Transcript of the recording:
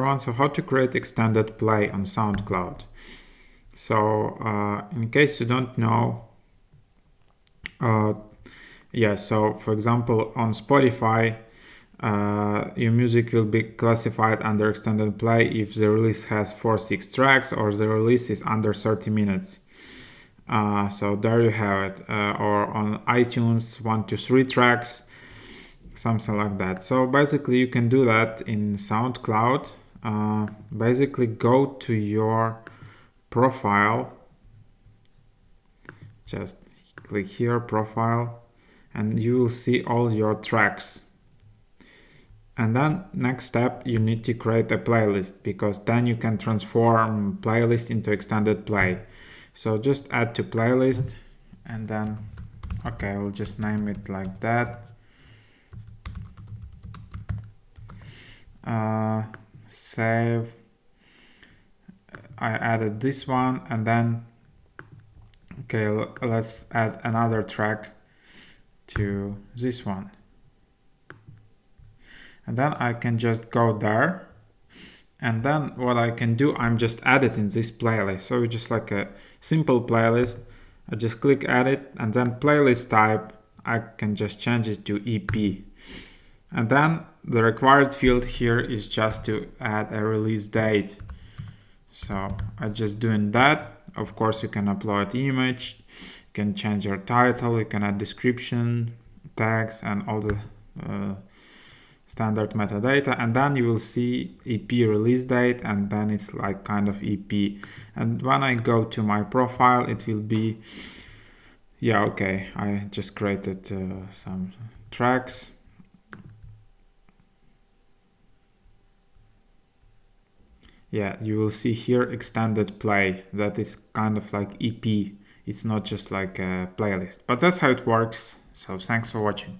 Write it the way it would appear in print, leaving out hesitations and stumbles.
everyone, so how to create extended play on SoundCloud. So in case you don't know, so for example on Spotify, your music will be classified under extended play if the release has 4-6 tracks or the release is under 30 minutes. So there you have it. Or on iTunes, 1 to 3 tracks, something like that. So basically you can do that in SoundCloud. Basically go to your profile, just click here, profile, and you will see all your tracks. And then next step, you need to create a playlist, because then you can transform playlist into extended play. So just add to playlist, and then okay, I'll just name it like that. Save. I added this one, and then okay, let's add another track to this one. And then I can just go there, and then what I can do, I'm just add it in this playlist. So it's just like a simple playlist. I just click edit, and then playlist type, I can just change it to EP. And then the required field here is just to add a release date. So I'm just doing that. Of course, you can upload image, you can change your title, you can add description, tags, and all the standard metadata, and then you will see EP release date, and then it's like kind of EP. And when I go to my profile, it will be, yeah, okay, I just created some tracks. Yeah, you will see here extended play, that is kind of like EP. It's not just like a playlist, but that's how it works. So thanks for watching.